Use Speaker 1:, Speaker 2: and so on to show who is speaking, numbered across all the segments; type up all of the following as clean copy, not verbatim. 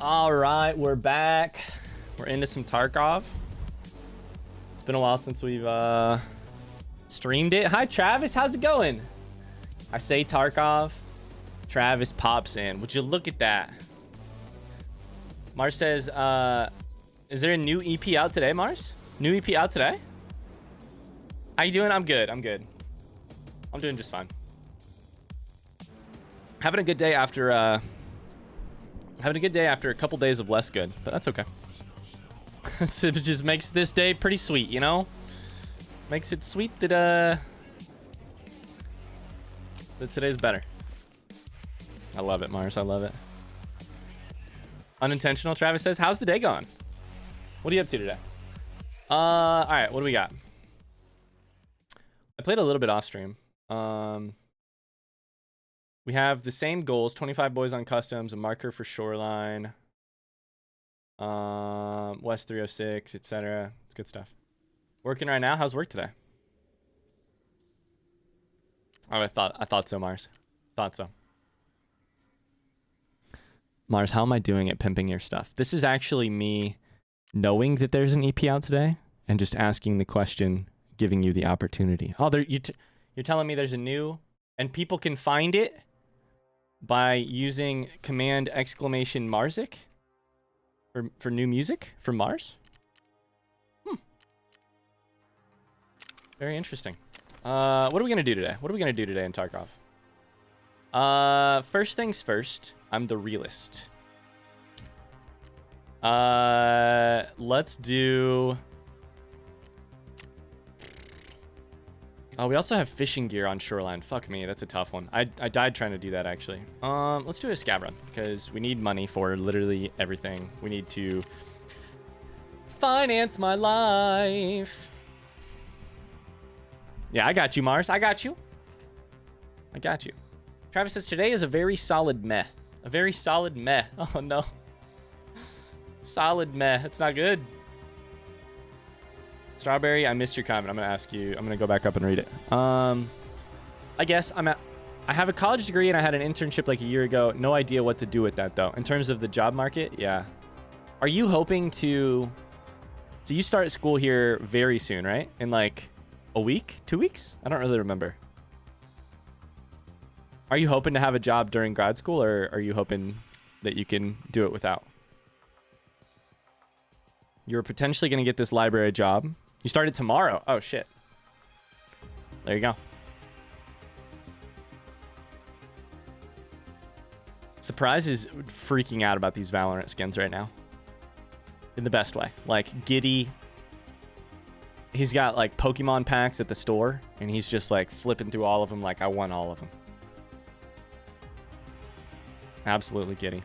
Speaker 1: All right, we're back. We're into some Tarkov. It's been a while since we've streamed it. Hi, Travis. How's it going? I say Tarkov. Travis pops in. Would you look at that? Mars says, is there a new EP out today, Mars? New EP out today? How you doing? I'm good. I'm good. I'm doing just fine. Having a good day after a couple days of less good, but that's okay. It just makes this day pretty sweet, you know? Makes it sweet that today's better. I love it, Mars. I love it. Unintentional, Travis says. How's the day going? What are you up to today? All right, what do we got? I played a little bit off stream. We have the same goals, 25 boys on customs, a marker for shoreline, West 306, etc. It's good stuff. Working right now. How's work today? Oh, I thought so, Mars. Thought so. Mars, how am I doing at pimping your stuff? This is actually me knowing that there's an EP out today and just asking the question, giving you the opportunity. Oh, you're telling me there's a new, and people can find it by using command exclamation Marsic for new music from Mars? Very interesting. What are we gonna do today? What are we gonna do today in Tarkov? First things first, I'm the realist. Let's do... Oh, we also have fishing gear on shoreline. Fuck me, that's a tough one. I died trying to do that, actually. Let's do a scab run, because we need money for literally everything. We need to finance my life. Yeah, I got you, Mars. I got you. I got you. Travis says, today is a very solid meh. A very solid meh. Oh, no. Solid meh. That's not good. Strawberry, I missed your comment. I'm going to ask you. I'm going to go back up and read it. I guess I have a college degree and I had an internship like a year ago. No idea what to do with that, though. In terms of the job market, yeah. Are you hoping to... So you start school here very soon, right? In like a week? 2 weeks? I don't really remember. Are you hoping to have a job during grad school, or are you hoping that you can do it without? You're potentially going to get this library job. You started tomorrow. Oh, shit. There you go. Surprise is freaking out about these Valorant skins right now. In the best way. Like, giddy. He's got, like, Pokemon packs at the store, and he's just, like, flipping through all of them like, I won all of them. Absolutely giddy.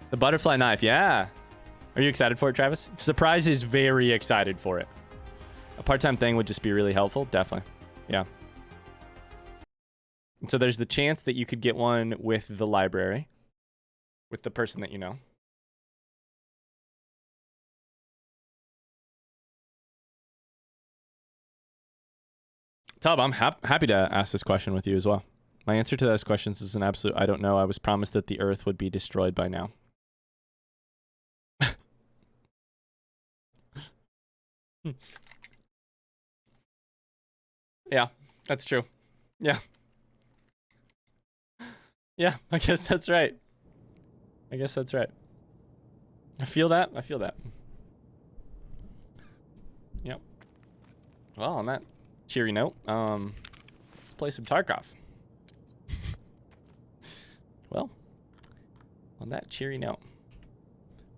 Speaker 1: The butterfly knife, yeah. Are you excited for it, Travis? Surprise is very excited for it. A part-time thing would just be really helpful. Definitely. Yeah. And so there's the chance that you could get one with the library. With the person that you know. Tub, I'm happy to ask this question with you as well. My answer to those questions is an absolute I don't know. I was promised that the Earth would be destroyed by now. Yeah, that's true. Yeah. Yeah, I guess that's right. I guess that's right. I feel that. I feel that. Yep. Well, on that cheery note, let's play some Tarkov. Well, on that cheery note.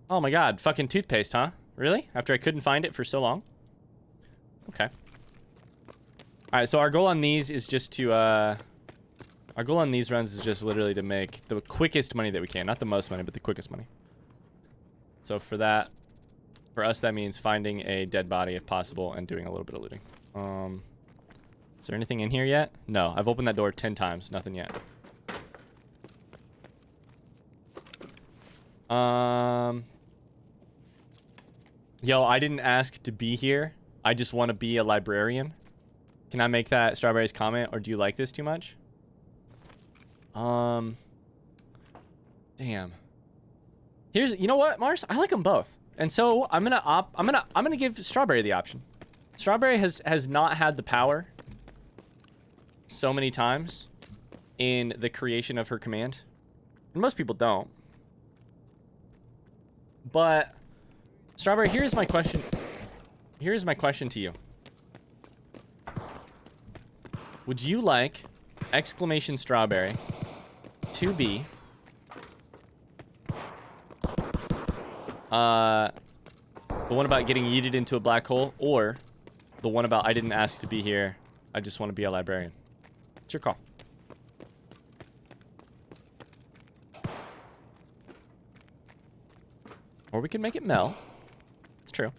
Speaker 1: Oh my god, fucking toothpaste, huh? Really? After I couldn't find it for so long? Okay. Alright, so our goal on these is just to, our goal on these runs is just literally to make the quickest money that we can. Not the most money, but the quickest money. So for that, for us, that means finding a dead body if possible and doing a little bit of looting. Is there anything in here yet? No, I've opened that door 10 times. Nothing yet. Yo, I didn't ask to be here. I just want to be a librarian. Can I make that Strawberry's comment, or do you like this too much? Damn. Here's, you know what, Mars? I like them both. And so I'm gonna give Strawberry the option. Strawberry has not had the power so many times in the creation of her command. And most people don't. But Strawberry, here's my question. Here's my question to you. Would you like exclamation Strawberry to be the one about getting yeeted into a black hole, or the one about I didn't ask to be here, I just want to be a librarian? It's your call. Or we can make it Mel. It's true.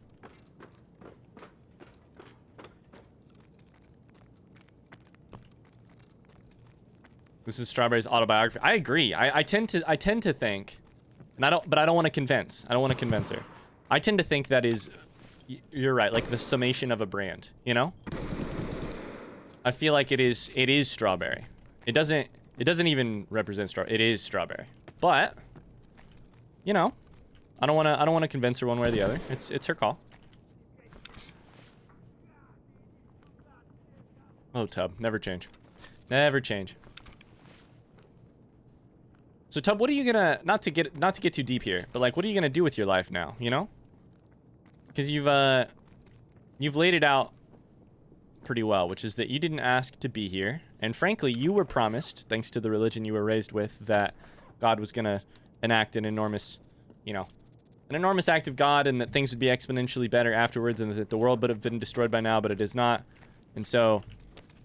Speaker 1: This is Strawberry's autobiography. I agree. I tend to think, and I don't want to convince. I don't want to convince her. I tend to think that is, you're right, like the summation of a brand, you know? I feel like it is Strawberry. It doesn't even represent Strawberry. It is Strawberry. But, you know, I don't want to convince her one way or the other. It's her call. Oh, Tub, never change. Never change. So Tub, what are you gonna, not to get too deep here, but like, what are you gonna do with your life now, you know? Because you've laid it out pretty well, which is that you didn't ask to be here, and frankly, you were promised, thanks to the religion you were raised with, that God was gonna enact an enormous, you know, an enormous act of God, and that things would be exponentially better afterwards, and that the world would have been destroyed by now, but it is not. And so,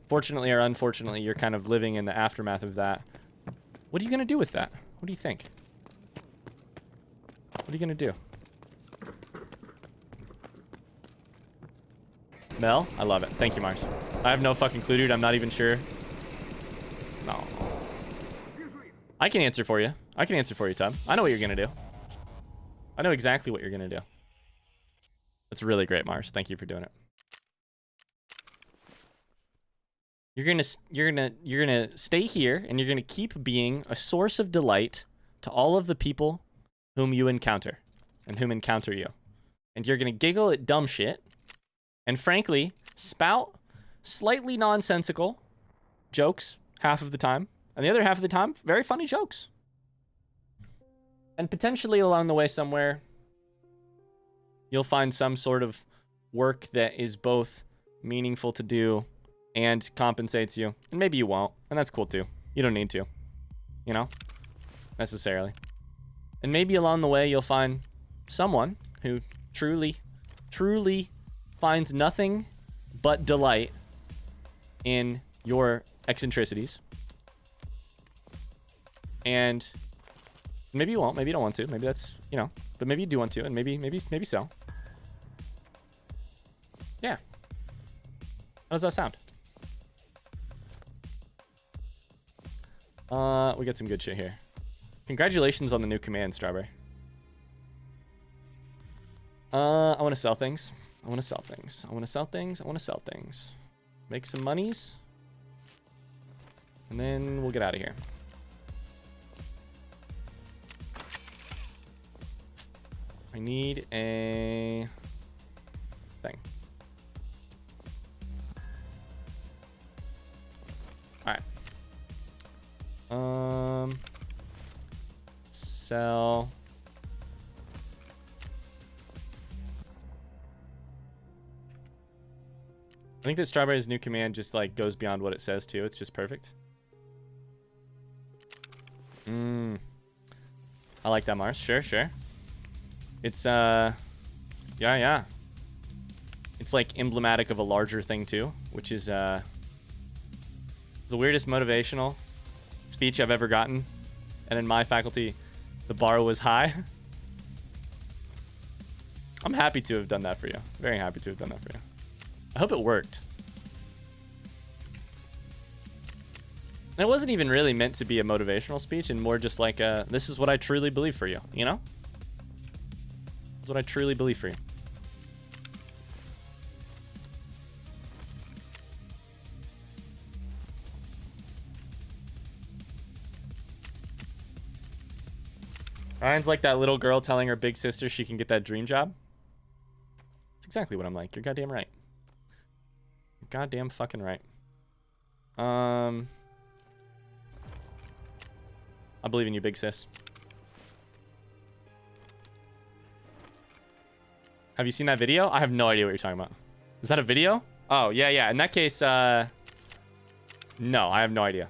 Speaker 1: fortunately or unfortunately, you're kind of living in the aftermath of that. What are you gonna do with that? What do you think? What are you gonna do? Mel? I love it. Thank you, Mars. I have no fucking clue, dude. I'm not even sure. No. I can answer for you. I can answer for you, Tom. I know what you're gonna do. I know exactly what you're gonna do. That's really great, Mars. Thank you for doing it. You're gonna stay here, and you're gonna keep being a source of delight to all of the people whom you encounter and whom encounter you. And you're gonna giggle at dumb shit, and frankly, spout slightly nonsensical jokes half of the time, and the other half of the time, very funny jokes. And potentially along the way somewhere, you'll find some sort of work that is both meaningful to do and compensates you. And maybe you won't, and that's cool too. You don't need to, you know, necessarily. And maybe along the way you'll find someone who truly finds nothing but delight in your eccentricities. And maybe you won't, maybe you don't want to, maybe that's, you know, but maybe you do want to, and maybe so. Yeah. How does that sound? We got some good shit here. Congratulations on the new command, Strawberry. I want to sell things. I want to sell things. I want to sell things. I want to sell things. Make some monies. And then we'll get out of here. I need a thing. Alright. Sell. I think that Strawberry's new command just like goes beyond what it says too. It's just perfect. I like that, Mars. Sure. It's yeah. It's like emblematic of a larger thing too, which is it's the weirdest motivational speech I've ever gotten. And in my faculty, the bar was high. I'm happy to have done that for you. Very happy to have done that for you. I hope it worked. And it wasn't even really meant to be a motivational speech, and more just like this is what I truly believe for you, you know? This is what I truly believe for you. Ryan's like that little girl telling her big sister she can get that dream job. That's exactly what I'm like. You're goddamn right. You're goddamn fucking right. I believe in you, big sis. Have you seen that video? I have no idea what you're talking about. Is that a video? Oh, yeah, yeah. In that case, no, I have no idea.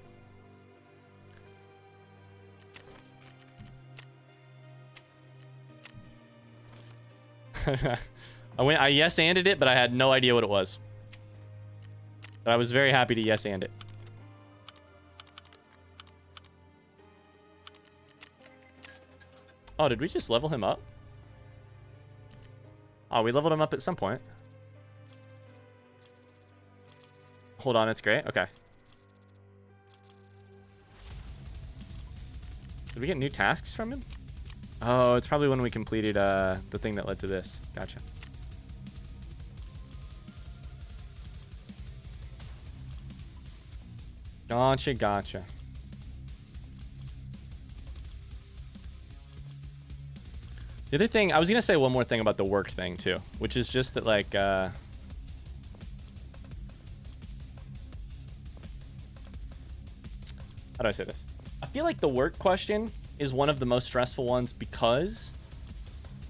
Speaker 1: I yes-anded it, but I had no idea what it was. But I was very happy to yes-and it. Oh, did we just level him up? Oh, we leveled him up at some point. Hold on, it's great. Okay. Did we get new tasks from him? Oh, it's probably when we completed the thing that led to this. Gotcha. Gotcha, gotcha. The other thing, I was going to say one more thing about the work thing, too. Which is just that, like, how do I say this? I feel like the work question is one of the most stressful ones because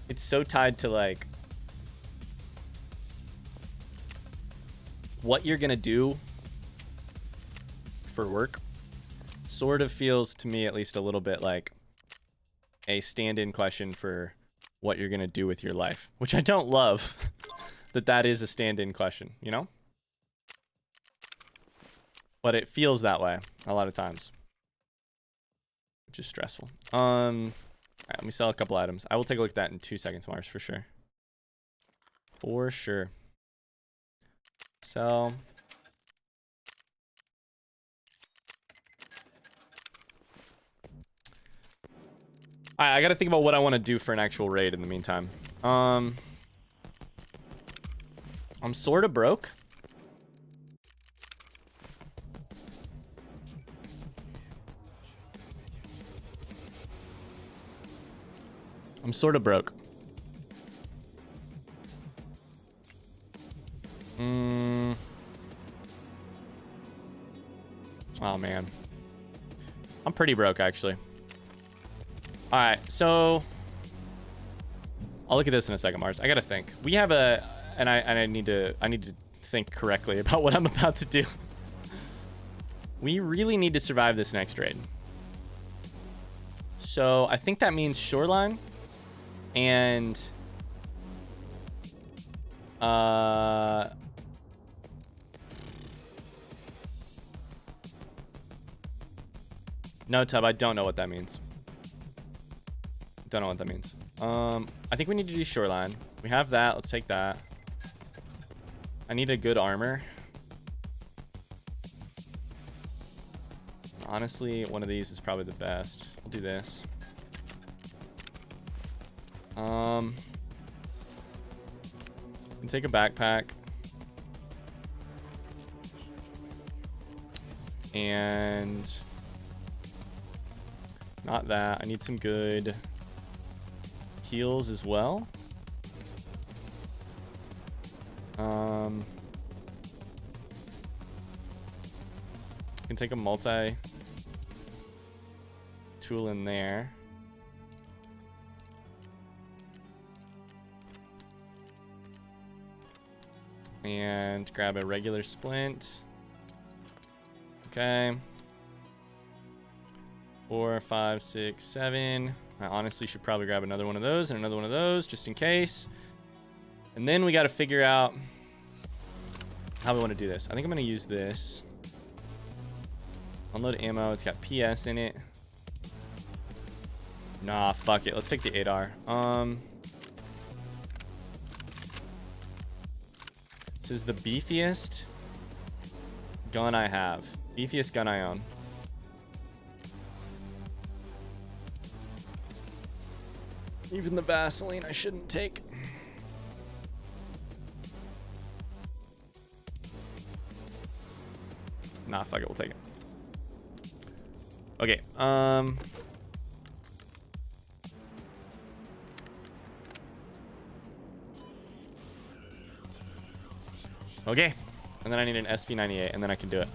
Speaker 1: it's so tied to, like, what you're going to do for work. Sort of feels, to me at least, a little bit like a stand-in question for what you're going to do with your life. Which I don't love that is a stand-in question, you know? But it feels that way a lot of times. Which is stressful. All right, let me sell a couple items. I will take a look at that in 2 seconds, Mars, for sure. For sure. Sell. All right, I got to think about what I want to do for an actual raid in the meantime. I'm sort of broke. I'm sort of broke. Oh, man. I'm pretty broke, actually. All right, so I'll look at this in a second, Mars. I got to think. We have a... And I need to think correctly about what I'm about to do. We really need to survive this next raid. So I think that means shoreline and no, Tub, I don't know what that means. Don't know what that means. I think we need to do shoreline. We have that. Let's take that. I need a good armor. Honestly, one of these is probably the best. I'll do this. Can take a backpack. And not that. I need some good heals as well. Can take a multi tool in there. And grab a regular splint. Okay. 4, 5, 6, 7. I honestly should probably grab another one of those and another one of those just in case. And then we got to figure out how we want to do this. I think I'm going to use this. Unload ammo. It's got PS in it. Nah, fuck it. Let's take the 8R. This is the beefiest gun I have. Beefiest gun I own. Even the Vaseline I shouldn't take. Nah, fuck it. We'll take it. Okay. Okay. And then I need an SV98, and then I can do it.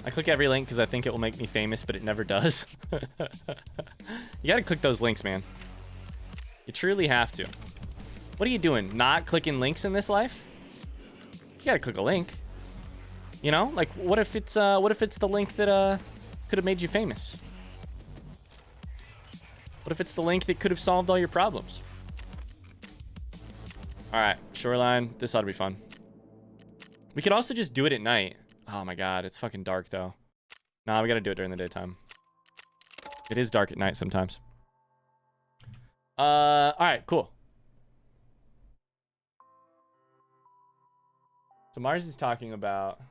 Speaker 1: I click every link because I think it will make me famous, but it never does. You gotta click those links, man. You truly have to. What are you doing? Not clicking links in this life? You gotta click a link. You know, like what if it's the link that could have made you famous? What if it's the link that could have solved all your problems? All right, shoreline. This ought to be fun. We could also just do it at night. Oh my god, it's fucking dark though. Nah, we gotta do it during the daytime. It is dark at night sometimes. All right, cool. So Mars is talking about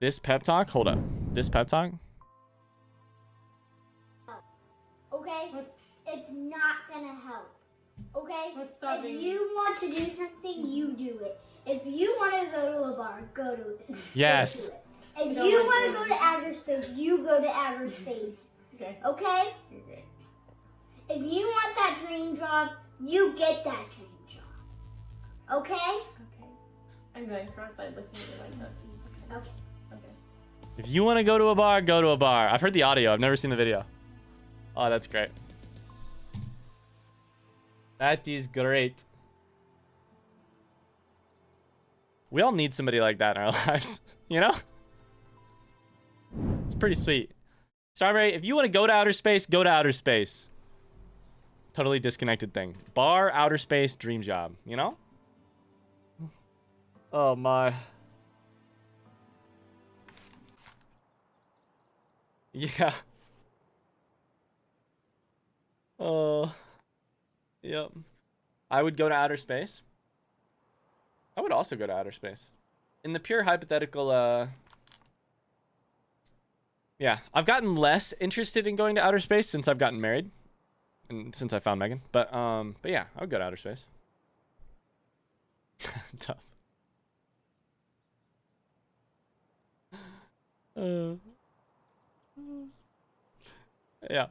Speaker 1: this pep talk. Hold up, this pep talk.
Speaker 2: Okay, it's not gonna help. Okay, if you want to do something, you do it. If you want to go to a bar, go to it.
Speaker 1: Yes.
Speaker 2: Go to it. If you want to go to outer space, you go to outer space. Okay. Okay? Okay. If you want that dream job, you get that dream job. Okay? Okay. I'm going cross-eyed looking at it like this. Okay. Okay.
Speaker 1: If you want to go to a bar, go to a bar. I've heard the audio. I've never seen the video. Oh, that's great. That is great. We all need somebody like that in our lives, you know? It's pretty sweet. Strawberry, if you want to go to outer space, go to outer space. Totally disconnected thing. Bar, outer space, dream job, you know? Oh my. Yeah. Oh. Yep. I would go to outer space. I would also go to outer space. In the pure hypothetical, yeah, I've gotten less interested in going to outer space since I've gotten married. And since I found Megan. But yeah, I would go to outer space. Tough. Yeah.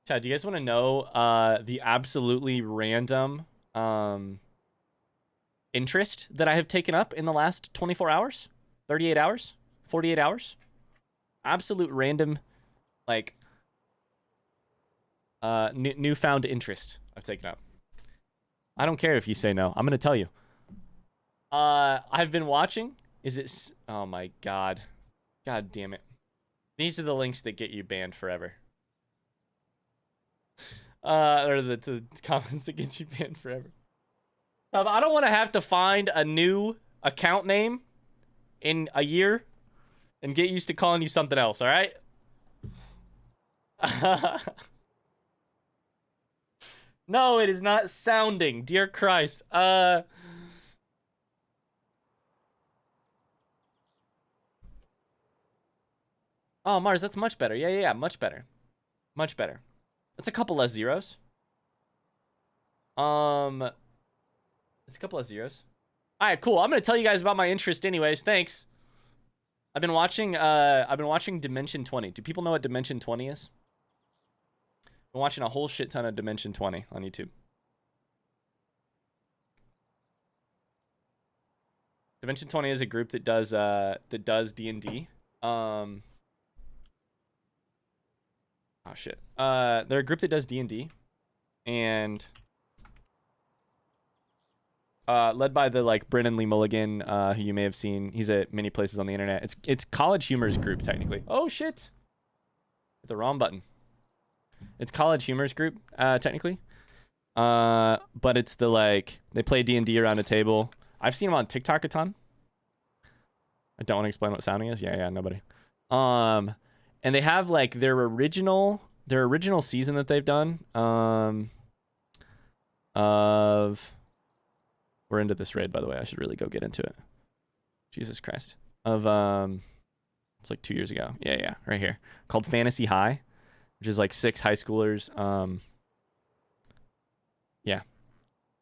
Speaker 1: Chad, do you guys want to know the absolutely random interest that I have taken up in the last 24 hours? 38 hours? 48 hours? Absolute random, like, newfound interest I've taken up. I don't care if you say no. I'm going to tell you. I've been watching. Oh my god. God damn it. These are the links that get you banned forever. Or the comments that get you banned forever. I don't want to have to find a new account name in a year and get used to calling you something else, all right? No, it is not sounding. Dear Christ. Oh, Mars, that's much better. Yeah, much better. Much better. It's a couple less zeros. It's a couple less zeros. All right, cool. I'm gonna tell you guys about my interest, anyways. Thanks. I've been watching Dimension 20. Do people know what Dimension 20 is? I've been watching a whole shit ton of Dimension 20 on YouTube. Dimension 20 is a group that does D&D. Oh shit. They're a group that does D&D, and led by the Brennan Lee Mulligan, who you may have seen. He's at many places on the internet. It's College Humor's group technically. Oh shit! Hit the wrong button. It's College Humor's group technically, but it's they play D&D around a table. I've seen them on TikTok a ton. I don't want to explain what sounding is. Yeah, nobody. And they have their original season that they've done of. We're into this raid, by the way. I should really go get into it. Jesus Christ. It's 2 years ago. Yeah, right here. Called Fantasy High, which is 6 high schoolers. Yeah.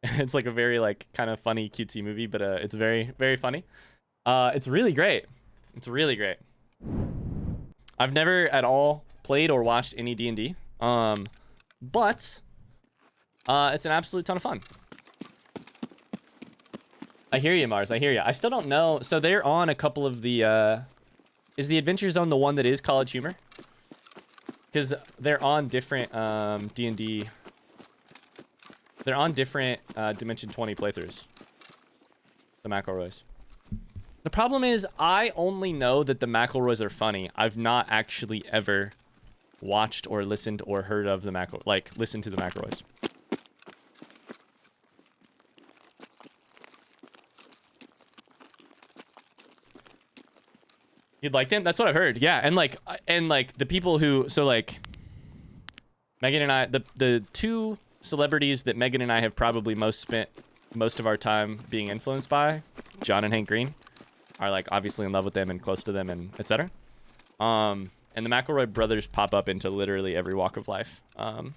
Speaker 1: It's a very kind of funny, cutesy movie, but it's very, very funny. It's really great. It's really great. I've never at all played or watched any D&D. But it's an absolute ton of fun. I hear you, Mars. I hear you. I still don't know. So they're on a couple of the... is the Adventure Zone the one that is College Humor? Because they're on different D&D... They're on different Dimension 20 playthroughs. The McElroys. The problem is, I only know that the McElroys are funny. I've not actually ever watched or listened or heard of the listened to the McElroys. You'd like them? That's what I've heard. Yeah, and like the people who, so like Megan and I, the two celebrities that Megan and I have probably spent most of our time being influenced by, John and Hank Green, are like obviously in love with them and close to them and etc. And the McElroy brothers pop up into literally every walk of life. 1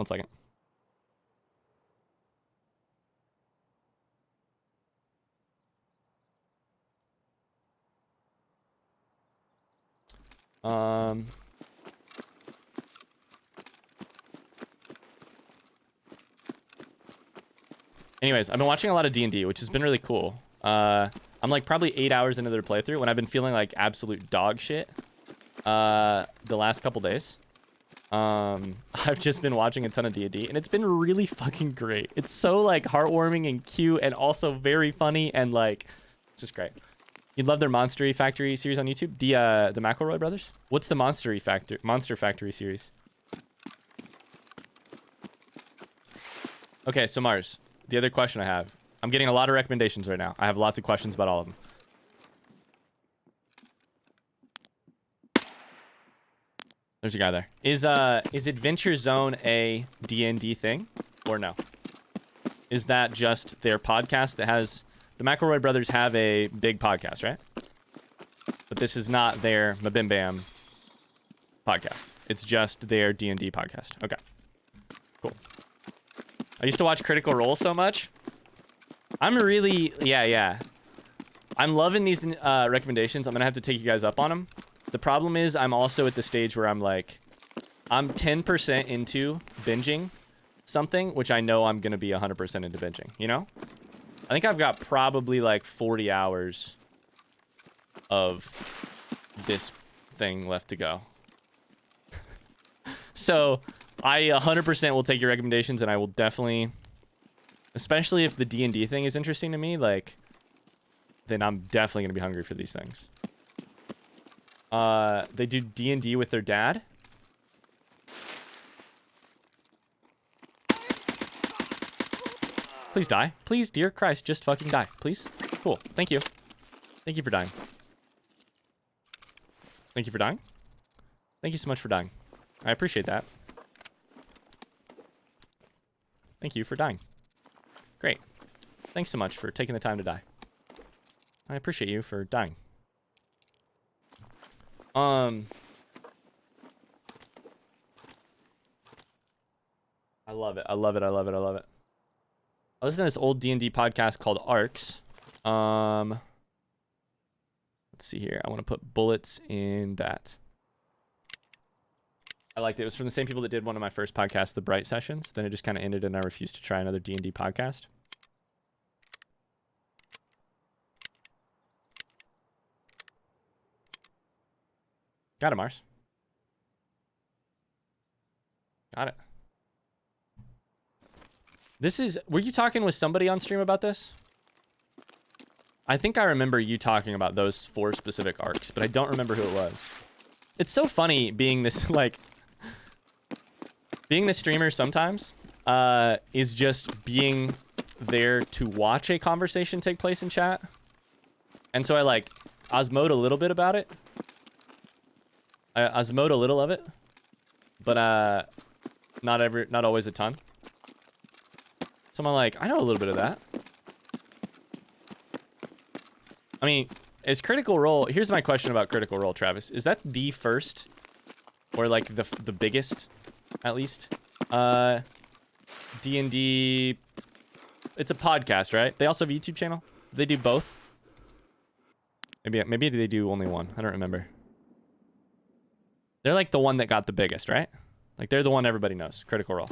Speaker 1: second. Anyways, I've been watching a lot of D&D, which has been really cool. I'm like probably 8 hours into their playthrough when I've been feeling like absolute dog shit the last couple days. I've just been watching a ton of D&D, and it's been really fucking great. It's so like heartwarming and cute, and also very funny, and like it's just great. You'd love their Monster Factory series on YouTube. The McElroy brothers. What's the Monster Factory series? Okay, so Mars, the other question I have. I'm getting a lot of recommendations right now. I have lots of questions about all of them. There's a guy there. Is Adventure Zone a D&D thing or no? Is that just their podcast that has... The McElroy brothers have a big podcast, right? But this is not their Mabim Bam podcast. It's just their D&D podcast. Okay. Cool. I used to watch Critical Role so much. I'm really... Yeah. I'm loving these recommendations. I'm going to have to take you guys up on them. The problem is I'm also at the stage where I'm like... I'm 10% into binging something, which I know I'm going to be 100% into binging, you know? I think I've got probably like 40 hours of this thing left to go. So I 100% will take your recommendations, and I will definitely, especially if the D&D thing is interesting to me, like, then I'm definitely going to be hungry for these things. They do D&D with their dad. Please die. Please, dear Christ, just fucking die. Please. Cool. Thank you. Thank you for dying. Thank you for dying. Thank you so much for dying. I appreciate that. Thank you for dying. Great. Thanks so much for taking the time to die. I appreciate you for dying. I love it. I love it. I love it. I love it. I listen to this old D&D podcast called Arcs. Let's see here. I want to put bullets in that. I liked it. It was from the same people that did one of my first podcasts, The Bright Sessions. Then it just kind of ended, and I refused to try another D&D podcast. Got it, Mars. Got it. This is... Were you talking with somebody on stream about this? I think I remember you talking about those 4 specific arcs, but I don't remember who it was. It's so funny being this, like... Being the streamer sometimes is just being there to watch a conversation take place in chat. And so I, like, osmote a little bit about it. I osmote a little of it. But, not always a ton. So I'm like, I know a little bit of that. I mean, is Critical Role... Here's my question about Critical Role, Travis. Is that the first, or like the biggest, at least, D&D... It's a podcast, right? They also have a YouTube channel. Do they do both? Maybe they do only one. I don't remember. They're like the one that got the biggest, right? Like they're the one everybody knows. Critical Role.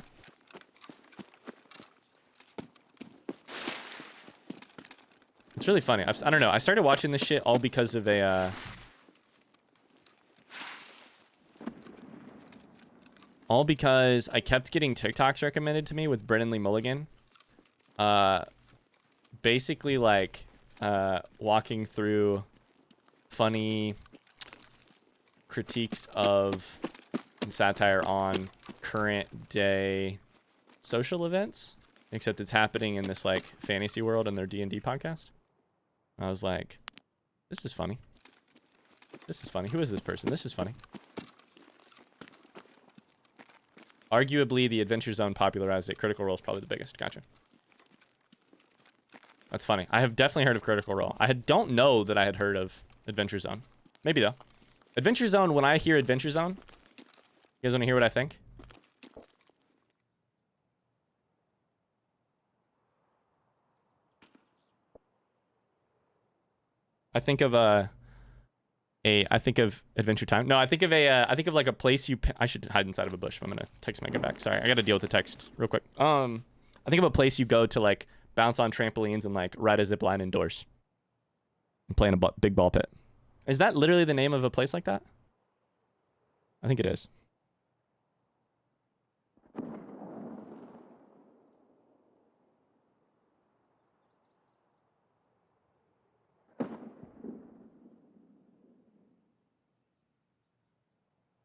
Speaker 1: It's really funny. I don't know. I started watching this shit all because of a all because I kept getting TikToks recommended to me with Brennan Lee Mulligan. Basically like walking through funny critiques of and satire on current day social events, except it's happening in this like fantasy world in their D&D podcast. I was like, this is funny. This is funny. Who is this person? This is funny. Arguably, the Adventure Zone popularized it. Critical Role is probably the biggest. Gotcha. That's funny. I have definitely heard of Critical Role. I don't know that I had heard of Adventure Zone. Maybe, though. Adventure Zone, when I hear Adventure Zone, you guys want to hear what I think? I think of I think of Adventure Time. No, I think of I think of like a place I should hide inside of a bush if I'm gonna text my guy back. Sorry, I gotta deal with the text real quick. I think of a place you go to like bounce on trampolines and like ride a zip line indoors and play in a big ball pit. Is that literally the name of a place like that? I think it is.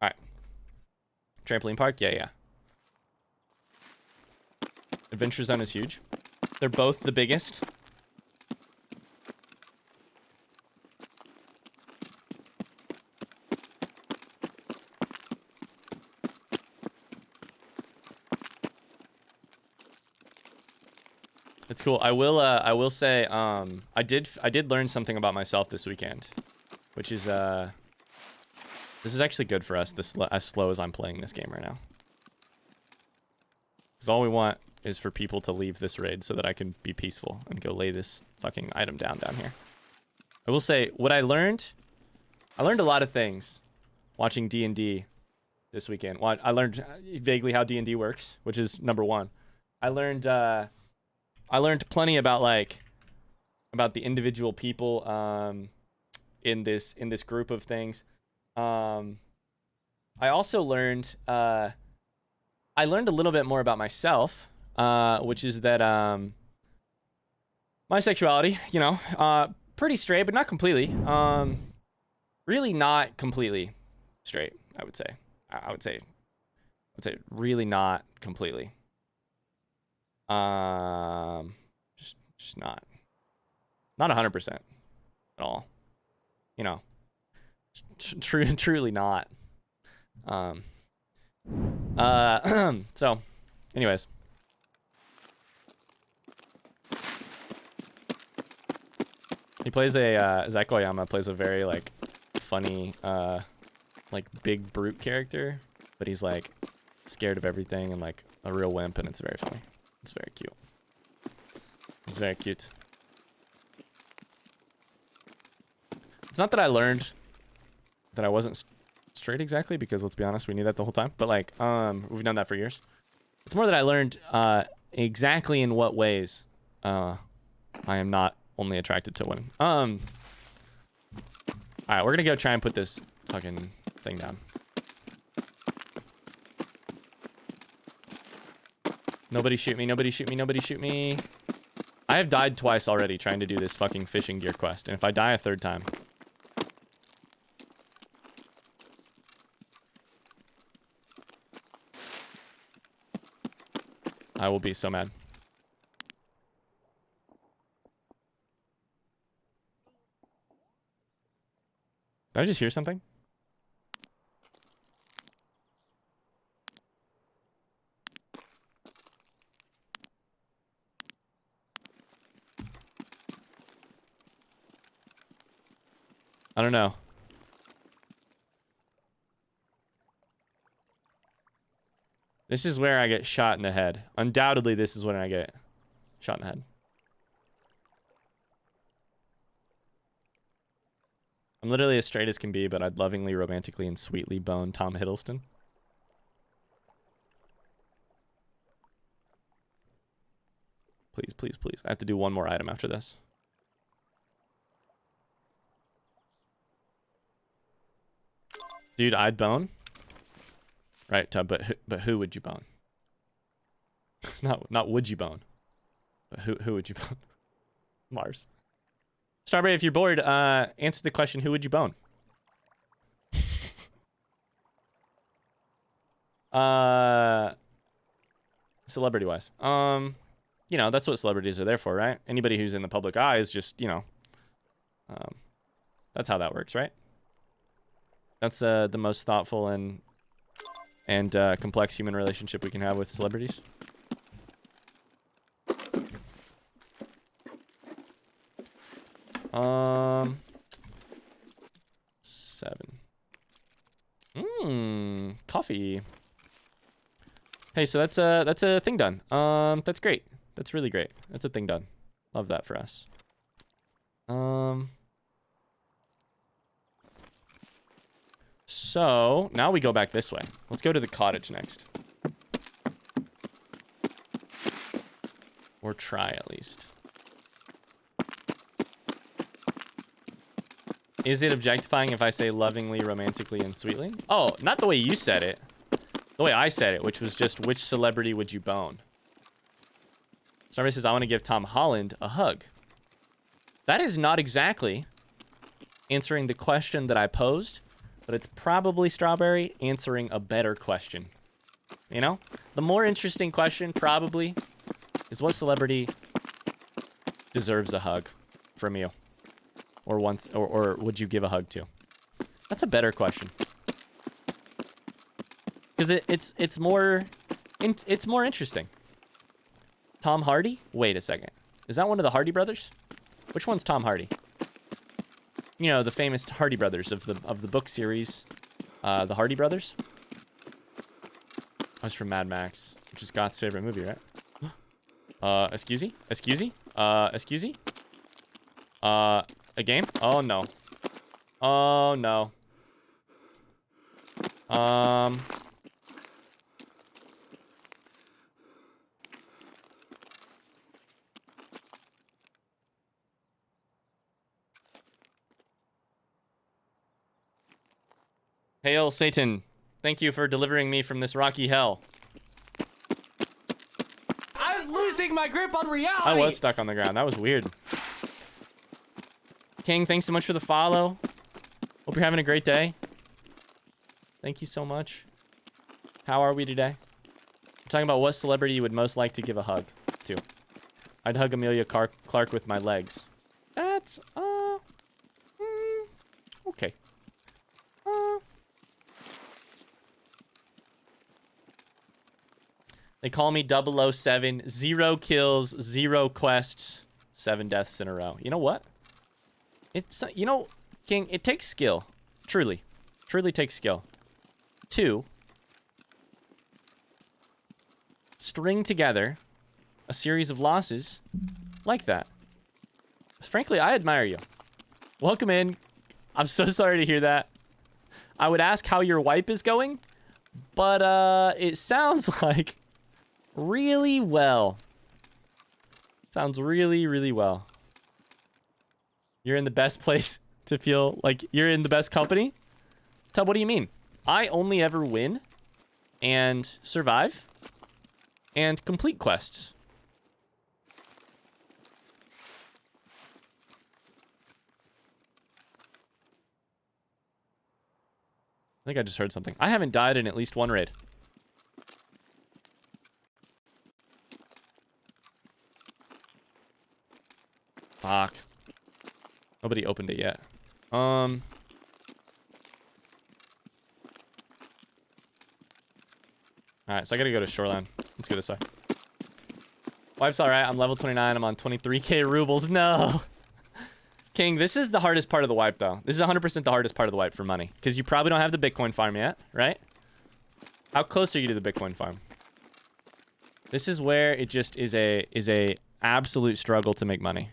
Speaker 1: All right. Trampoline park? Yeah. Adventure Zone is huge. They're both the biggest. It's cool. I will say I did learn something about myself this weekend, which is this is actually good for us as slow as I'm playing this game right now. Cuz all we want is for people to leave this raid so that I can be peaceful and go lay this fucking item down here. I will say what I learned a lot of things watching D&D this weekend. I learned vaguely how D&D works, which is number 1. I learned plenty about the individual people in this group of things. I also learned a little bit more about myself, which is that my sexuality, you know, pretty straight, but not completely. Really not completely straight, I would say. I would say really not completely. Just not 100% at all, you know. Truly not. So anyways, he plays Zach Oyama plays a very like funny like big brute character, but he's like scared of everything and like a real wimp, and it's very funny. It's very cute. It's very cute. It's not that I learned that I wasn't straight exactly, because let's be honest, we knew that the whole time. But like, we've known that for years. It's more that I learned exactly in what ways I am not only attracted to women. All right, we're gonna go try and put this fucking thing down. Nobody shoot me, nobody shoot me, nobody shoot me. I have died twice already trying to do this fucking fishing gear quest, and if I die a third time, I will be so mad. Did I just hear something? I don't know. This is where I get shot in the head. Undoubtedly, this is when I get shot in the head. I'm literally as straight as can be, but I'd lovingly, romantically, and sweetly bone Tom Hiddleston. Please, please, please. I have to do one more item after this. Dude, I'd bone. Right, Tub, but who would you bone? not would you bone. But who would you bone? Mars. Strawberry, if you're bored, answer the question, who would you bone? Celebrity-wise. You know, that's what celebrities are there for, right? Anybody who's in the public eye is just, you know, that's how that works, right? That's the most thoughtful and complex human relationship we can have with celebrities. Seven. Coffee. Hey, so that's a thing done. That's great. That's really great. That's a thing done. Love that for us. So now we go back this way. Let's go to the cottage next. Or try at least. Is it objectifying if I say lovingly, romantically, and sweetly? Oh, not the way you said it. The way I said it, which was just, which celebrity would you bone? Strawberry says, I want to give Tom Holland a hug. That is not exactly answering the question that I posed, but it's probably, Strawberry, answering a better question. You know? The more interesting question, probably, is what celebrity deserves a hug from you? Or once, or would you give a hug to? That's a better question. Because it's more interesting. Tom Hardy? Wait a second. Is that one of the Hardy brothers? Which one's Tom Hardy? You know, the famous Hardy brothers of the book series, the Hardy brothers. That's from Mad Max, which is Scott's favorite movie, right? Excuse me? Excuse me? Excuse me? A game? Oh no. Oh no. Hail Satan. Thank you for delivering me from this rocky hell.
Speaker 3: I'm losing my grip on reality.
Speaker 1: I was stuck on the ground. That was weird. King, thanks so much for the follow. Hope you're having a great day. Thank you so much. How are we today? We're talking about what celebrity you would most like to give a hug to. I'd hug Amelia Clark with my legs. That's, okay. They call me 007. 0 kills, 0 quests, 7 deaths in a row. You know what? It's, you know, King, it takes skill. Truly. Truly takes skill. To string together a series of losses like that. Frankly, I admire you. Welcome in. I'm so sorry to hear that. I would ask how your wipe is going, but it sounds like really well. Sounds really, really well. You're in the best place to feel like you're in the best company? Tub, what do you mean? I only ever win and survive and complete quests. I think I just heard something. I haven't died in at least one raid. Fuck. Nobody opened it yet. Alright, so I gotta go to Shoreline. Let's go this way. Wipe's alright. I'm level 29. I'm on 23k rubles. No. King, this is the hardest part of the wipe, though. This is 100% the hardest part of the wipe for money. Because you probably don't have the Bitcoin farm yet, right? How close are you to the Bitcoin farm? This is where it just is a absolute struggle to make money.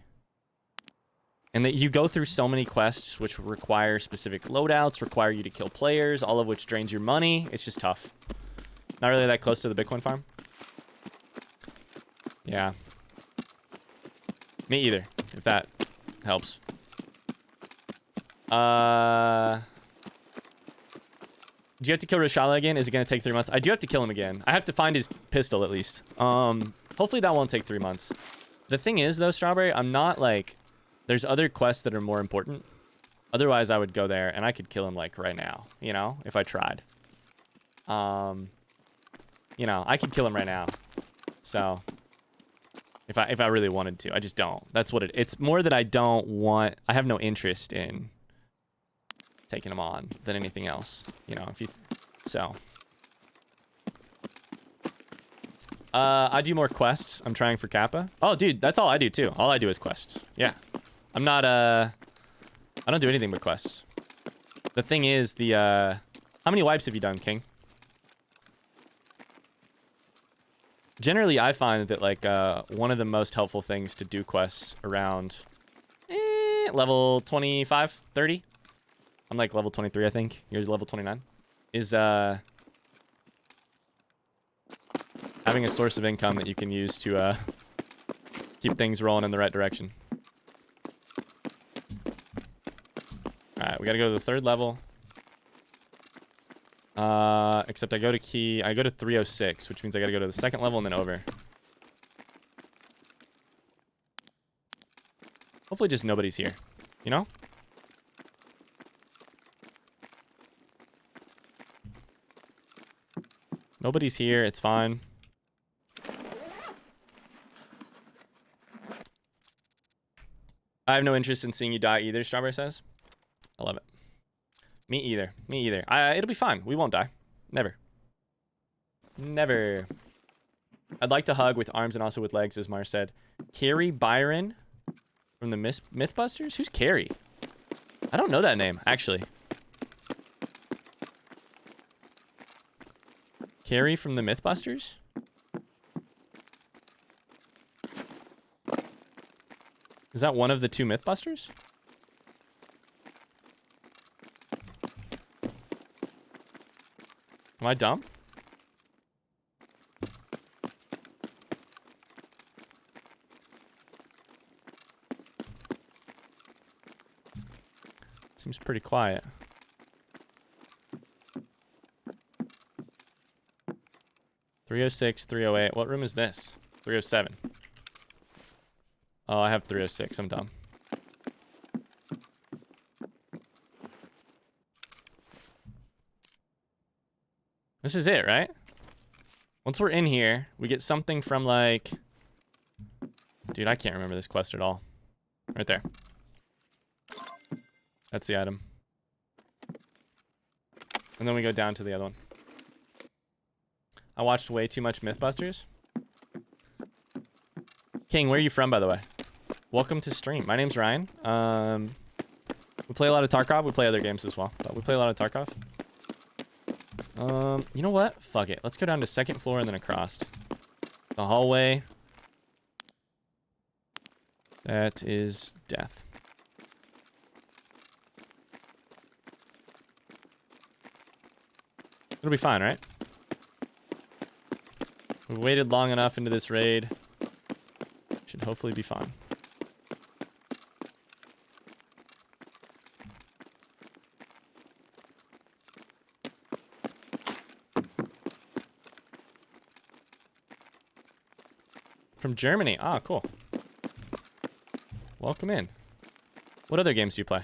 Speaker 1: And that you go through so many quests which require specific loadouts, require you to kill players, all of which drains your money. It's just tough. Not really that close to the Bitcoin farm. Yeah. Me either, if that helps. Do you have to kill Rashala again? Is it going to take 3 months? I do have to kill him again. I have to find his pistol at least. Hopefully that won't take 3 months. The thing is, though, Strawberry, I'm not like... There's other quests that are more important. Otherwise, I would go there and I could kill him like right now, you know, if I tried. You know, I could kill him right now. So, if I really wanted to, I just don't. That's what it's more that I don't want. I have no interest in taking him on than anything else. You know, if you so. I do more quests. I'm trying for Kappa. Oh, dude, that's all I do too. All I do is quests. Yeah. I'm not, I don't do anything but quests. The thing is, how many wipes have you done, King? Generally, I find that, like, one of the most helpful things to do quests around level 25, 30. I'm, like, level 23, I think. You're level 29. Is, having a source of income that you can use to, keep things rolling in the right direction. Alright, we gotta go to the 3rd level. Except I go to 306, which means I gotta go to the 2nd level and then over. Hopefully just nobody's here, you know? Nobody's here, it's fine. I have no interest in seeing you die either, Strawberry says. I love it. Me either. Me either. It'll be fine. We won't die. Never. Never. I'd like to hug with arms and also with legs, as Mar said. Carrie Byron from the Mythbusters? Who's Carrie? I don't know that name, actually. Carrie from the Mythbusters? Is that one of the 2 Mythbusters? Am I dumb? Seems pretty quiet. .306, 308. What room is this? 307. Oh, I have 306. I'm dumb. This is it, right? Once we're in here, we get something from, like... Dude, I can't remember this quest at all. Right there. That's the item. And then we go down to the other one. I watched way too much Mythbusters. King, where are you from, by the way? Welcome to stream. My name's Ryan. We play a lot of Tarkov. We play other games as well, but we play a lot of Tarkov. You know what? Fuck it. Let's go down to 2nd floor and then across. The hallway. That is death. It'll be fine, right? We waited long enough into this raid. Should hopefully be fine. From Germany. Ah, cool. Welcome in. What other games do you play?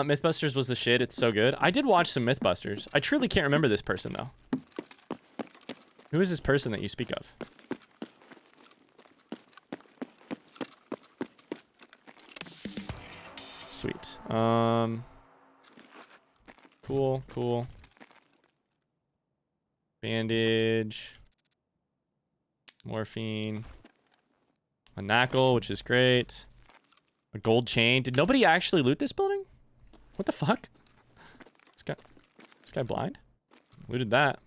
Speaker 1: Mythbusters was the shit. It's so good. I did watch some Mythbusters. I truly can't remember this person, though. Who is this person that you speak of? Sweet. Cool, cool. Bandage. Morphine. A knuckle, which is great. A gold chain. Did nobody actually loot this building? What the fuck? This guy blind? Looted that.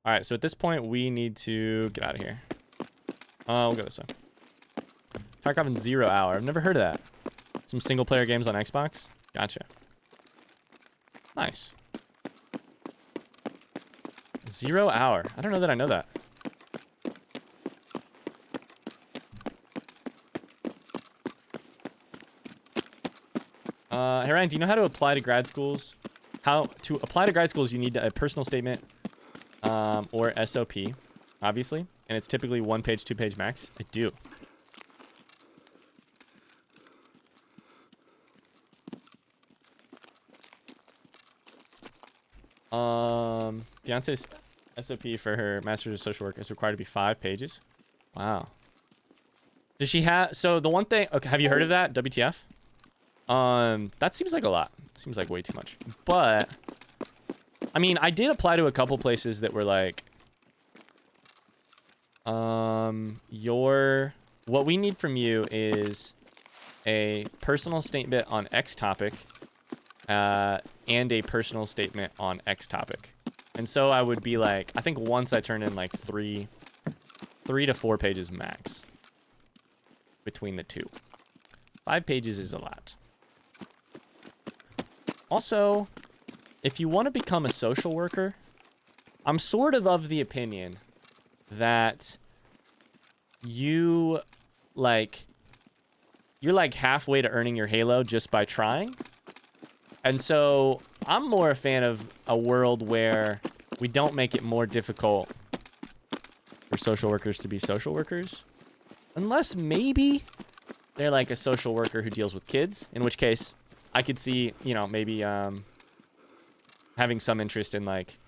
Speaker 1: All right, so at this point, we need to get out of here. We'll go this way. Tarkov in 0 hour. I've never heard of that. Some single-player games on Xbox? Gotcha. Nice. 0 hour. I don't know that I know that. Hey Ryan, do you know how to apply to grad schools? How to apply to grad schools, you need a personal statement or SOP, obviously. And it's typically 1 page, 2 page max. I do. Beyonce's SOP for her Master's of Social Work is required to be 5 pages. Wow. Does she have... So the one thing... Okay, have you heard of that? WTF? That seems like a lot. Seems like way too much. But... I mean, I did apply to a couple places that were like... What we need from you is a personal statement on X topic, and a personal statement on X topic. And so I would be like, I think once I turned in like 3 to 4 pages max between the two. 5 pages is a lot. Also, if you want to become a social worker, I'm sort of the opinion that you're like halfway to earning your Halo just by trying. And so I'm more a fan of a world where we don't make it more difficult for social workers to be social workers. Unless maybe they're like a social worker who deals with kids, in which case I could see, you know, maybe having some interest in like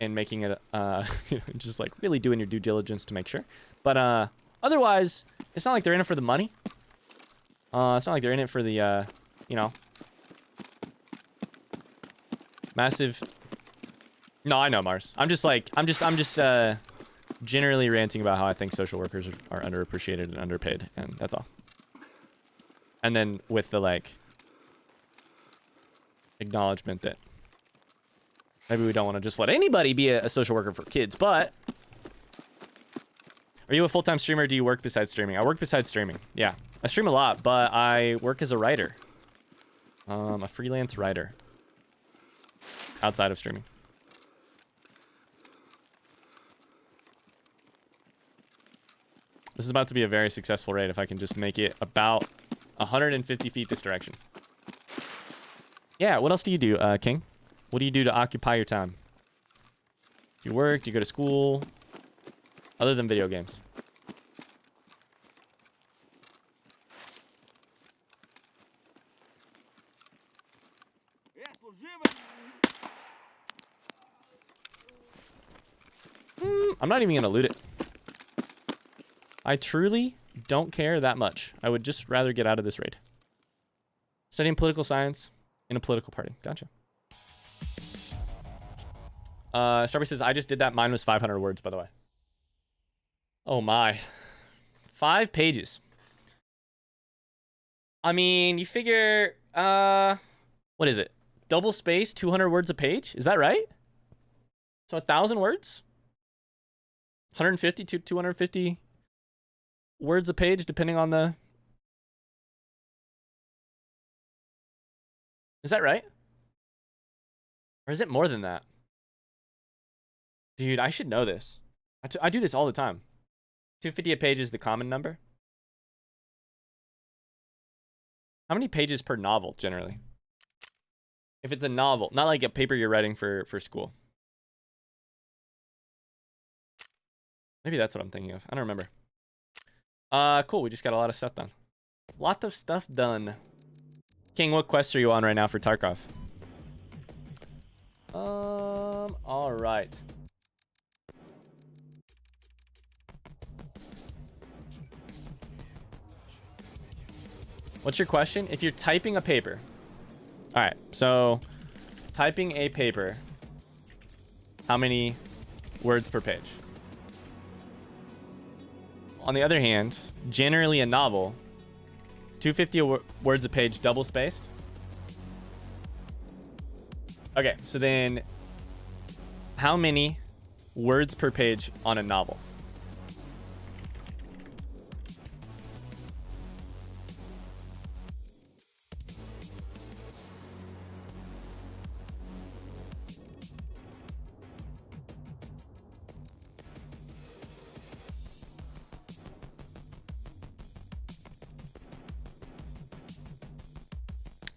Speaker 1: in making it just like really doing your due diligence to make sure. But otherwise, it's not like they're in it for the money. It's not like they're in it for the you know, massive. No, I know, Mars. I'm just generally ranting about how I think social workers are underappreciated and underpaid, and that's all. And then with the like acknowledgement that maybe we don't want to just let anybody be a social worker for kids. But are you a full-time streamer? Do you work besides streaming? I work besides streaming. Yeah, I stream a lot, but I work as a writer. A freelance writer outside of streaming. This is about to be a very successful raid if I can just make it about 150 feet this direction. Yeah, what else do you do, King? What do you do to occupy your time? Do you work? Do you go to school? Other than video games. I'm not even gonna loot it. I truly don't care that much. I would just rather get out of this raid. Studying political science in a political party. Gotcha. Strawberry says, I just did that. Mine was 500 words, by the way. Oh my. 5 pages. I mean, you figure, what is it? Double space, 200 words a page? Is that right? So 1,000 words? 150 to 250 words a page, depending on the... Is that right? Or is it more than that? Dude, I should know this. I do this all the time. 250 a page is the common number. How many pages per novel, generally? If it's a novel, not like a paper you're writing for school. Maybe that's what I'm thinking of. I don't remember. Cool. We just got a lot of stuff done. Lot of stuff done. King, what quest are you on right now for Tarkov? All right. What's your question? If you're typing a paper. All right. So, typing a paper. How many words per page? On the other hand, generally a novel, 250 words a page, double spaced. Okay, so then how many words per page on a novel?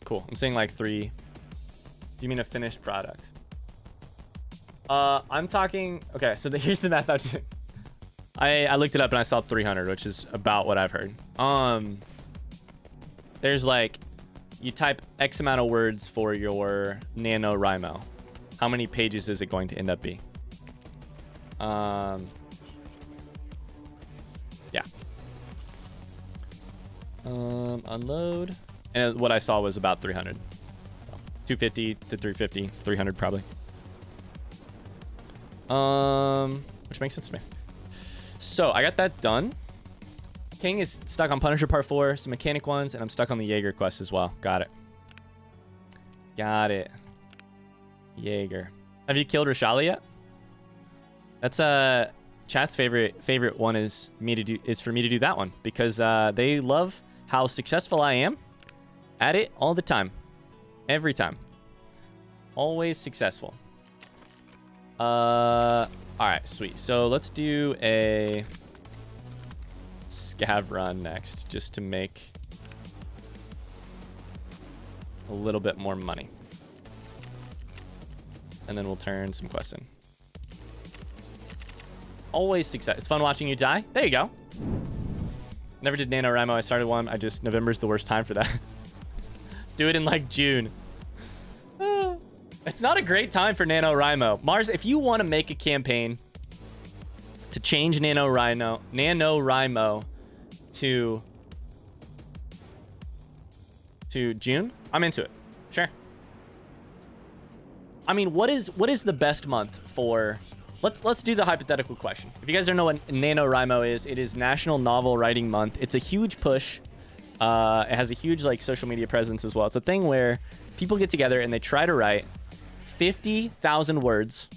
Speaker 1: Cool. I'm saying like 3. Do you mean a finished product? I'm talking. Okay, so here's the math. I looked it up and I saw 300, which is about what I've heard. There's like, you type X amount of words for your NaNoWriMo. How many pages is it going to end up be? Yeah. Unload. And what I saw was about 300. 250 to 350, 300 probably. Which makes sense to me. So I got that done. King is stuck on Punisher Part 4, some mechanic ones, and I'm stuck on the Jaeger quest as well. Got it. Got it. Jaeger. Have you killed Rashala yet? That's chat's favorite one is for me to do that one because they love how successful I am at it all the time. Every time. Always successful. Alright, sweet. So let's do a scav run next, just to make a little bit more money. And then we'll turn some quests in. Always success. It's fun watching you die. There you go. Never did NaNoWriMo. I started one. November's the worst time for that. Do it in like June. It's not a great time for NaNoWriMo. Mars, if you want to make a campaign to change NaNoWriMo to June, I'm into it. Sure. I mean, what is the best month for... Let's do the hypothetical question. If you guys don't know what NaNoWriMo is, it is National Novel Writing Month. It's a huge push. It has a huge like social media presence as well. It's a thing where people get together and they try to write 50,000 words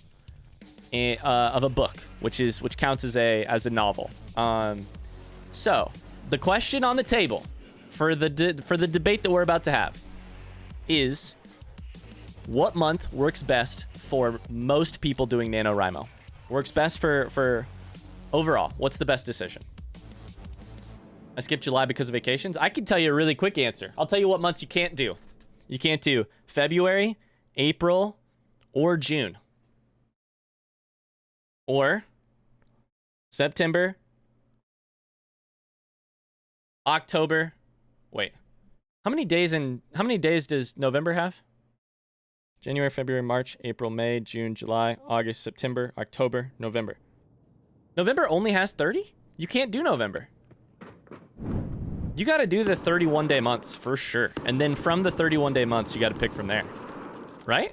Speaker 1: of a book, which counts as a novel. So the question on the table for the debate that we're about to have is, what month works best for most people doing NaNoWriMo? Works best for overall. What's the best decision? I skipped July because of vacations. I can tell you a really quick answer. I'll tell you what months you can't do. You can't do February, April, or June. Or September, October. Wait. How many days does November have? January, February, March, April, May, June, July, August, September, October, November. November only has 30? You can't do November. You got to do the 31-day months for sure. And then from the 31-day months, you got to pick from there. Right?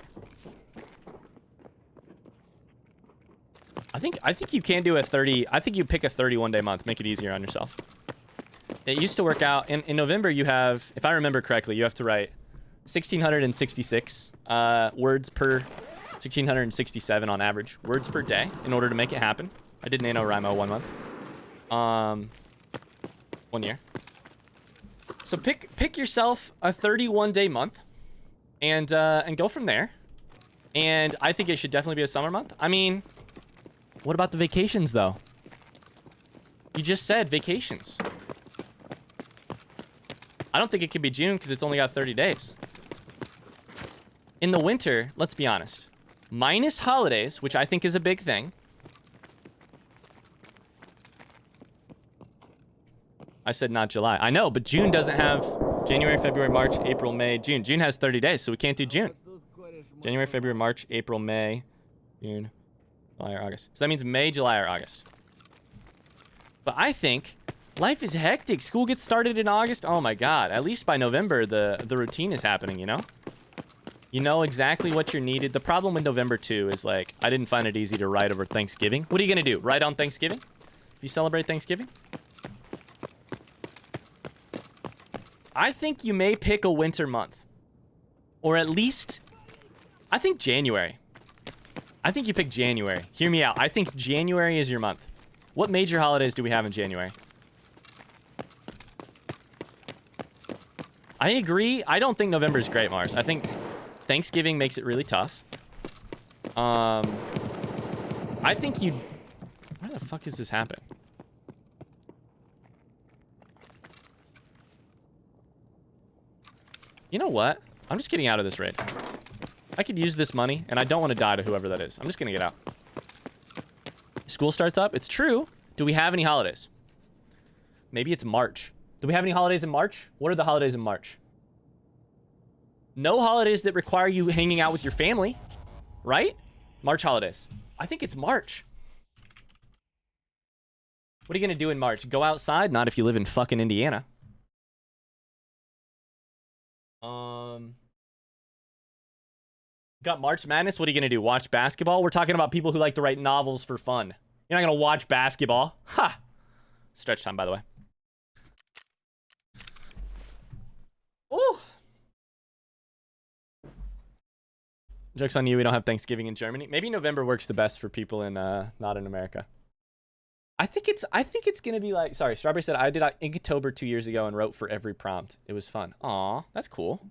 Speaker 1: I think you can do a 30. I think you pick a 31-day month. Make it easier on yourself. It used to work out. In November, you have, if I remember correctly, you have to write 1,666 words per, 1,667 on average words per day in order to make it happen. I did NaNoWriMo 1 month. 1 year. So pick yourself a 31-day month and go from there. And I think it should definitely be a summer month. I mean, what about the vacations though? You just said vacations. I don't think it could be June because it's only got 30 days. In the winter, let's be honest, minus holidays, which I think is a big thing. I said not July. I know, but June doesn't have January, February, March, April, May, June. June has 30 days, so we can't do June. January, February, March, April, May, June, July, or August. So that means May, July, or August. But I think life is hectic. School gets started in August. Oh my God. At least by November, the routine is happening, you know? You know exactly what you're needed. The problem with November too is like, I didn't find it easy to write over Thanksgiving. What are you going to do? Write on Thanksgiving? Do you celebrate Thanksgiving? I think you may pick a winter month. Or at least, I think January. I think you pick January. Hear me out. I think January is your month. What major holidays do we have in January? I agree. I don't think November is great, Mars. I think Thanksgiving makes it really tough. I think you... Why the fuck is this happening? You know what? I'm just getting out of this raid. I could use this money, and I don't want to die to whoever that is. I'm just going to get out. School starts up. It's true. Do we have any holidays? Maybe it's March. Do we have any holidays in March? What are the holidays in March? No holidays that require you hanging out with your family, right? March holidays. I think it's March. What are you going to do in March? Go outside? Not if you live in fucking Indiana. Got March Madness? What are you going to do? Watch basketball? We're talking about people who like to write novels for fun. You're not going to watch basketball. Ha! Stretch time, by the way. Ooh! Joke's on you, we don't have Thanksgiving in Germany. Maybe November works the best for people in, not in America. I think it's gonna be like, sorry, Strawberry said, I did Inktober 2 years ago and wrote for every prompt. It was fun. Aw, that's cool.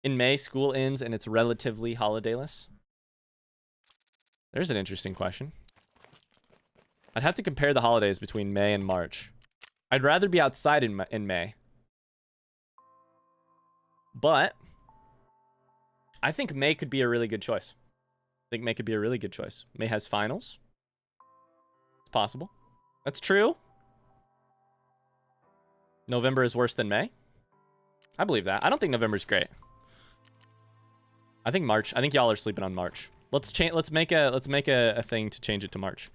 Speaker 1: In May, school ends and it's relatively holidayless. There's an interesting question. I'd have to compare the holidays between May and March. I'd rather be outside in May. But I think May could be a really good choice. I think May could be a really good choice. May has finals. It's possible. That's true. November is worse than May. I believe that. I don't think November's great. I think March. I think y'all are sleeping on March. Let's make a thing to change it to March.